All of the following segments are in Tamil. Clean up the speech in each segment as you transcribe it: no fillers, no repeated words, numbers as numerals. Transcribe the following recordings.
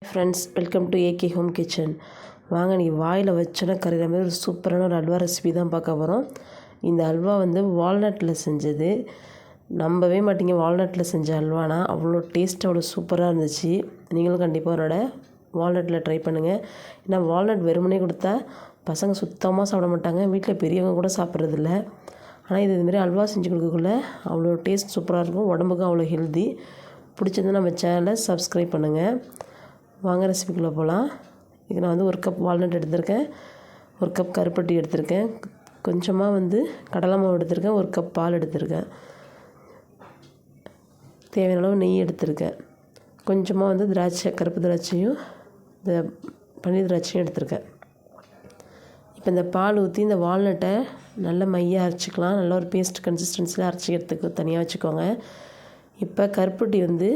Friends, welcome to AK home kitchen. வாங்க, நீ வாயில் வச்சோன்னா கரையிற மாதிரி ஒரு சூப்பரான ஒரு அல்வா ரெசிபி தான் பார்க்க போகிறோம். இந்த அல்வா வந்து வால்நட்டில் செஞ்சது. நம்பவே மாட்டீங்க, வால்நட்டில் செஞ்ச அல்வானா அவ்வளோ டேஸ்ட், அவ்வளோ சூப்பராக இருந்துச்சு. நீங்களும் கண்டிப்பாக அவரோட வால்நட்டில் ட்ரை பண்ணுங்கள். ஏன்னா வால்நட் வெறுமனே கொடுத்தா பசங்க சுத்தமாக சாப்பிட மாட்டாங்க, வீட்டில் பெரியவங்க கூட சாப்பிட்றதில்ல. ஆனால் இதுமாரி அல்வா செஞ்சு கொடுக்கக்குள்ள அவ்வளோ டேஸ்ட் சூப்பராக இருக்கும், உடம்புக்கும் அவ்வளோ ஹெல்தி. பிடிச்சிருந்து நம்ம சேனலை சப்ஸ்கிரைப் பண்ணுங்கள். வாங்க ரெசிபிக்குள்ளே போகலாம். இது நான் வந்து 1 கப் வால்நட் எடுத்திருக்கேன், 1 கப் கருப்பட்டி எடுத்திருக்கேன், கொஞ்சமாக வந்து கடலை மாவு எடுத்திருக்கேன், 1 கப் பால் எடுத்திருக்கேன், தேவையான அளவு நெய் எடுத்திருக்கேன், கொஞ்சமாக வந்து திராட்சை, கருப்பு திராட்சையும் இந்த பன்னீர் திராட்சையும் எடுத்திருக்கேன். இப்போ இந்த பால் ஊற்றி இந்த வால்நட்டை நல்லா மையாக அரைச்சிக்கலாம். நல்ல ஒரு பேஸ்ட் கன்சிஸ்டன்சியில் அரைச்சி எடுத்துக்க தனியாக வச்சுக்கோங்க. இப்போ கருப்பட்டி வந்து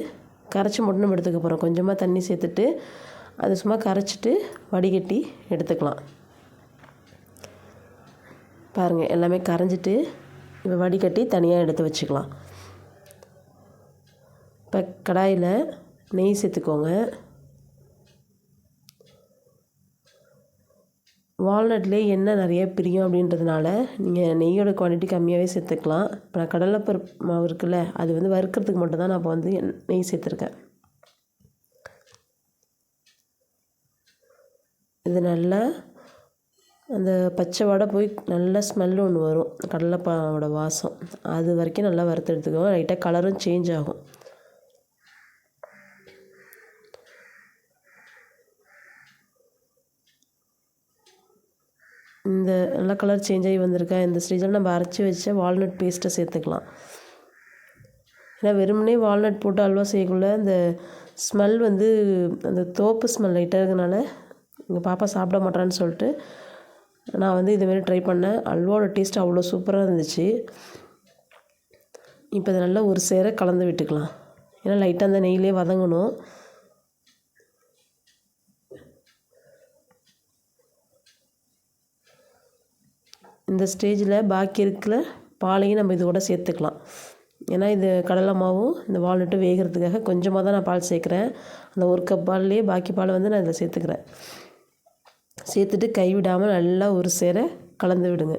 கரைச்சி மட்டும் நம்ம எடுத்துக்க போகிறோம். கொஞ்சமாக தண்ணி சேர்த்துட்டு அது சும்மா கரைச்சிட்டு வடிகட்டி எடுத்துக்கலாம். பாருங்கள், எல்லாமே கரைஞ்சிட்டு இப்போ வடிகட்டி தனியாக எடுத்து வச்சுக்கலாம். இப்போ கடாயில் நெய் சேர்த்துக்கோங்க. வால்நட்லேயே எண்ணெய் நிறைய பிரியும் அப்படின்றதுனால நீங்கள் நெய்யோட குவான்டிட்டி கம்மியாகவே சேர்த்துக்கலாம். இப்போ நான் கடலைப்பருப்பு மாவு இருக்குல்ல, அது வந்து வறுக்கிறதுக்கு மட்டும்தான் நான் இப்போ வந்து நெய் சேர்த்துருக்கேன். இது நல்லா அந்த பச்சை வடை போய் நல்ல ஸ்மெல்லு ஒன்று வரும், கடலைப்பாவோட வாசம், அது வரைக்கும் நல்லா வறுத்து எடுத்துக்கோங்க. லைட்டாக கலரும் சேஞ்ச் ஆகும். இந்த நல்லா கலர் சேஞ்ச் ஆகி வந்திருக்கா, இந்த ஸ்டேஜில் நம்ம அரைச்சி வச்ச வால்நட் பேஸ்ட்டை சேர்த்துக்கலாம். ஏன்னா வெறுமனே வால்நட் போட்டு அல்வா செய்யக்குள்ள இந்த ஸ்மெல் வந்து அந்த தோப்பு ஸ்மெல் லைட்டாக இருக்கனால எங்கள் பாப்பா சாப்பிட மாட்டான்னு சொல்லிட்டு நான் வந்து இதுமாரி ட்ரை பண்ணேன். அல்வாவோட டேஸ்ட் அவ்வளோ சூப்பராக இருந்துச்சு. இப்போ இதை நல்லா ஒரு சேர கலந்து விட்டுக்கலாம். ஏன்னா லைட்டாக அந்த நெய்யிலே வதங்கணும். இந்த ஸ்டேஜில் பாக்கி இருக்கிற பாலையும் நம்ம இது கூட சேர்த்துக்கலாம். ஏன்னா இது கடலை மாவும் இந்த வால்நட்டும் வேகிறதுக்காக கொஞ்சமாக தான் நான் பால் சேர்க்குறேன். அந்த 1 கப் பால்லேயே பாக்கி பால் வந்து நான் இதில் சேர்த்துக்கிறேன். சேர்த்துட்டு கைவிடாமல் நல்லா ஒரு சேர கலந்து விடுங்க.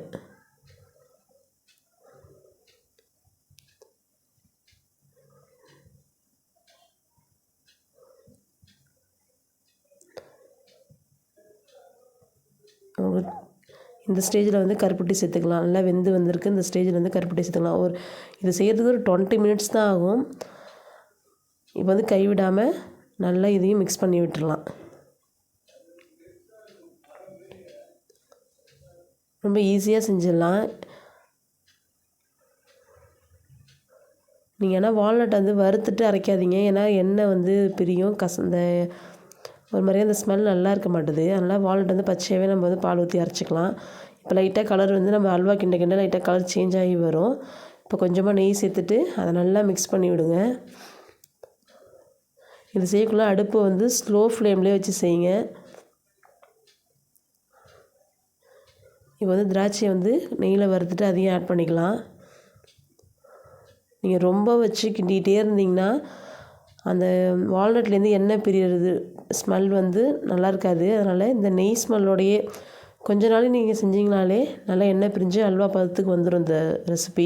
இந்த ஸ்டேஜில் வந்து கருப்பட்டி சேர்த்துக்கலாம். நல்லா வெந்து வந்திருக்கு. இந்த ஸ்டேஜில் வந்து கருப்பட்டி சேர்த்துக்கலாம். இது செய்கிறதுக்கு ஒரு 20 மினிட்ஸ் தான் ஆகும். இப்போ வந்து கைவிடாமல் நல்லா இதையும் மிக்ஸ் பண்ணி விட்டுடலாம். ரொம்ப ஈஸியாக செஞ்சிடலாம். நீங்கள் ஆனால் வால்நட் வந்து வறுத்துட்டு அரைக்காதீங்க, ஏன்னா எண்ணெய் வந்து பிரியும், இந்த ஒரு மாதிரியே அந்த ஸ்மெல் நல்லா இருக்க மாட்டுது. அதனால் வால்நட் வந்து பச்சையாகவே நம்ம வந்து பால் ஊற்றி அரைச்சிக்கலாம். இப்போ லைட்டாக கலர் வந்து நம்ம அல்வா கிண்ட லைட்டாக கலர் சேஞ்ச் ஆகி வரும். இப்போ கொஞ்சமாக நெய் சேர்த்துட்டு அதை நல்லா மிக்ஸ் பண்ணி விடுங்க. இது செய்யக்குள்ள அடுப்பு வந்து ஸ்லோ ஃப்ளேம்லேயே வச்சு செய்யுங்க. இப்போ வந்து திராட்சையை வந்து நெய்யில் வறுத்துட்டு அதையும் ஆட் பண்ணிக்கலாம். நீங்கள் ரொம்ப வச்சு கிண்டிகிட்டே இருந்தீங்கன்னா அந்த வால்நட்லேருந்து எண்ணெய் பிரிகிறது ஸ்மெல் வந்து நல்லா இருக்காது. அதனால் இந்த நெய் ஸ்மெல்லோடையே கொஞ்ச நாள் நீங்கள் செஞ்சிங்கனாலே நல்லா எண்ணெய் பிரிஞ்சு அல்வா பதத்துக்கு வந்துடும். இந்த ரெசிபி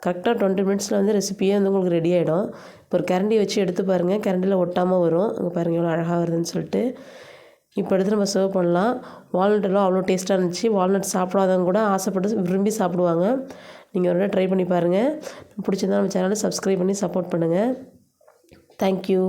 கரெக்டாக 20 மினிட்ஸில் வந்து ரெசிபியே வந்து உங்களுக்கு ரெடி ஆகிடும். இப்போ ஒரு கரண்டி வச்சு எடுத்து பாருங்கள், கரண்டியில் ஒட்டாமல் வரும். அங்கே பாருங்கள் எவ்வளோ அழகாக வருதுன்னு சொல்லிட்டு. இப்போ எடுத்து நம்ம சர்வ் பண்ணலாம். வால்நட்டெல்லாம் அவ்வளோ டேஸ்ட்டாக இருந்துச்சு. வால்நட் சாப்பிடாதவங்க கூட ஆசைப்பட்டு விரும்பி சாப்பிடுவாங்க. நீங்கள் ஒரு ட்ரை பண்ணி பாருங்கள். பிடிச்சிருந்தா நம்ம சேனலை சப்ஸ்கிரைப் பண்ணி சப்போர்ட் பண்ணுங்கள். தேங்க்யூ.